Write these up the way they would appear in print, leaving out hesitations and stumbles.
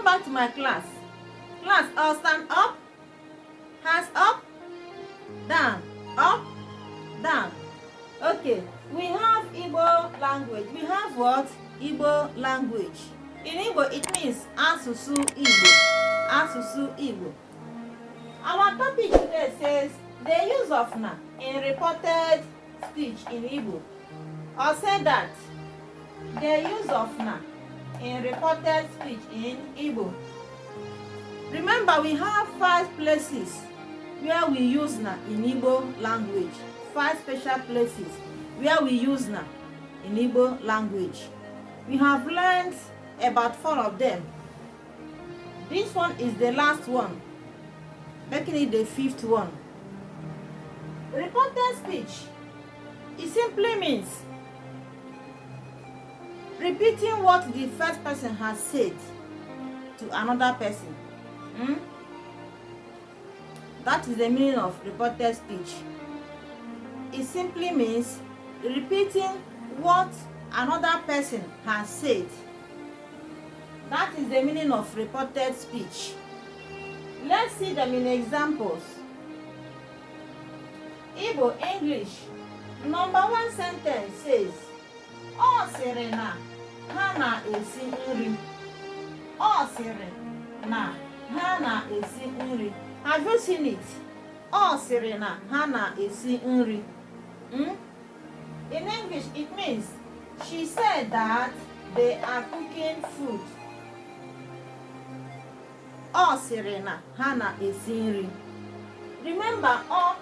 Come back to my class. Class, all stand up. Hands up. Down. Up. Down. Okay. We have Igbo language. We have what? Igbo language. In Igbo, it means Asusu Igbo. Asusu Igbo. Our topic today says the use of na in reported speech in Igbo. Or say that the use of na in reported speech in Igbo. Remember, we have 5 places where we use na in Igbo language. 5 special places where we use na in Igbo language. We have learned about 4 of them. This one is the last one, making it the 5th one. Reported speech, it simply means repeating what the first person has said to another person. That is the meaning of reported speech. It simply means repeating what another person has said. That is the meaning of reported speech. Let's see them in examples. Igbo English. Number 1 sentence says, "Ọ sịrị na ha na-esi nri." Ọ sịrị na ha na-esi nri. Have you seen it? Ọ sịrị na ha na-esi nri. In English, it means she said that they are cooking food. Ọ sịrị na ha na-esi nri. Remember, ọ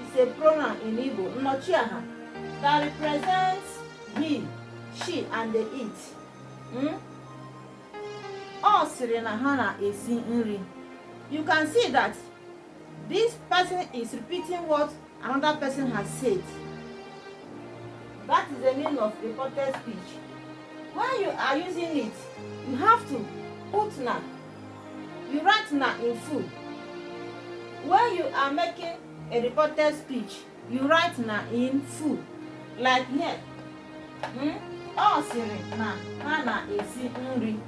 is a pronoun in Igbo, nnọchiaha, that represents he, she, and they eat. Ọ sịrị na ha na-esi nri. You can see that this person is repeating what another person has said. That is the meaning of reported speech. When you are using it, you have to put na. You write na in full. When you are making a reported speech, you write na in full. Like here. Ọ sịrị na ha na-esi nri.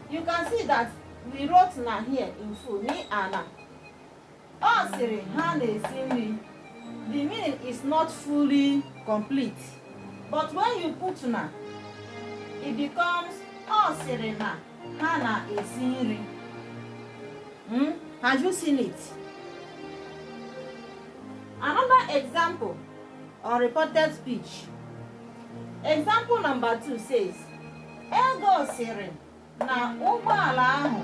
You can see that we wrote na here in full. Ni ana. Ọ sịrị ha na-esi nri. The meaning is not fully complete. But when you put na, it becomes ọ sịrị na ha na-esi nri. Have you seen it? Another example or reported speech. Example number 2 says, "Ego sịrị na ụgbọala ahụ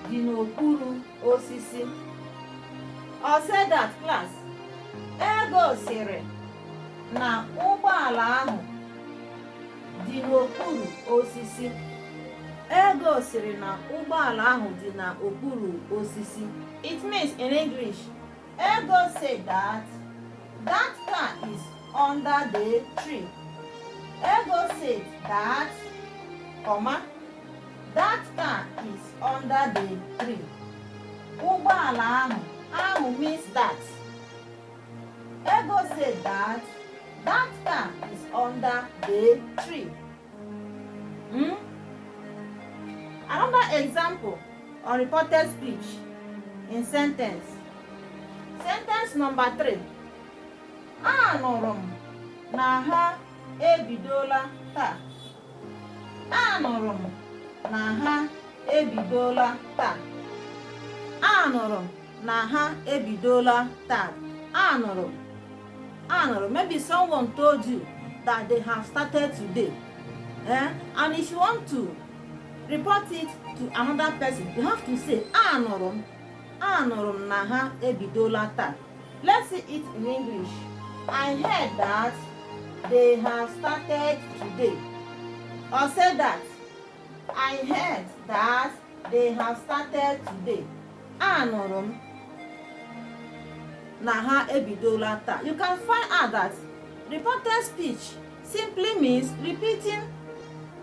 dị n'okpuru osisi." Or say that, class. Ego sịrị na ụgbọala ahụ dị n'okpuru osisi. Ego sịrị na ụgbọala ahụ dị n'okpuru osisi. It means in English, Ego said that car is under the tree. Ego said that, that car is under the tree. Ụgbọala ahụ means that. Ego said that car is under the tree. Another example or reported speech in sentence. Sentence number 3. Anụrụ m na ha ebidola taa. Anụrụ m na ha ebidola taa. Anụrụ m na ha ebidola taa. Anụrụ. Maybe someone told you that they have started today. And if you want to report it to another person, you have to say, Anụrụ m na ha ebidola taa. Let's see it in English. I heard that they have started today. Or say that, I heard that they have started today. Anụrụ m na ha ebidola taa. You can find out that reported speech simply means repeating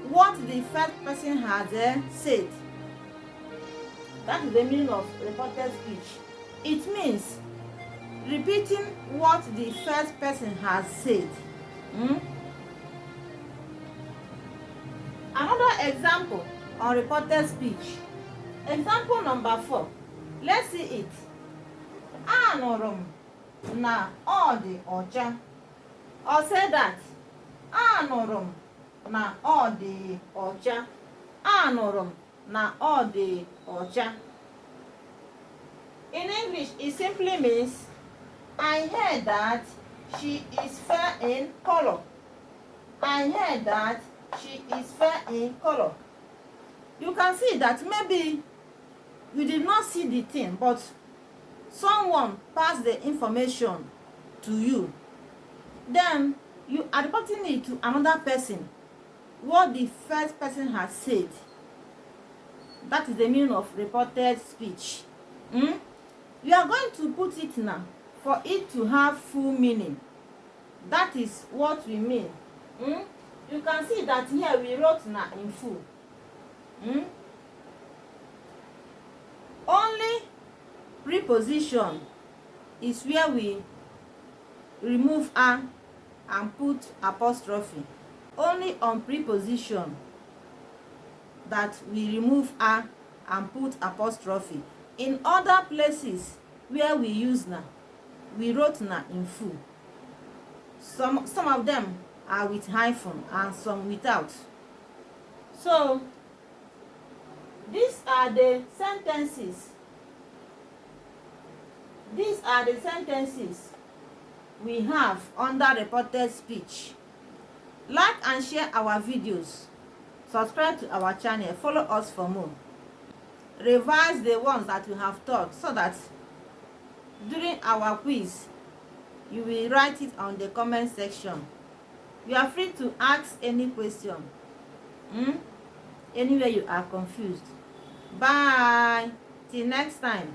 what the first person has said. That is the meaning of reported speech. It means repeating what the first person has said. Another example unreported speech. Example number 4. Let's see it. Anụrụ m na ọ dị ọcha. Or say that. Anụrụ m na ọ dị ọcha. Anụrụ m na ọ dị ọcha. In English, it simply means I heard that she is fair in color. I heard that she is fair in color. You can see that maybe you did not see the thing, but someone passed the information to you. Then you are reporting it to another person, what the first person has said. That is the meaning of reported speech. You are going to put it now for it to have full meaning. That is what we mean. You can see that here we wrote now in full. Only preposition is where we remove a and put apostrophe. Only on preposition that we remove a and put apostrophe. In other places where we use na, we wrote na in full. Some of them are with hyphen and some without. So these are the sentences. These are the sentences we have under reported speech. Like and share our videos. Subscribe to our channel. Follow us for more. Revise the ones that you have taught so that during our quiz, you will write it on the comment section. You are free to ask any question. Anywhere you are confused. Bye. Till next time.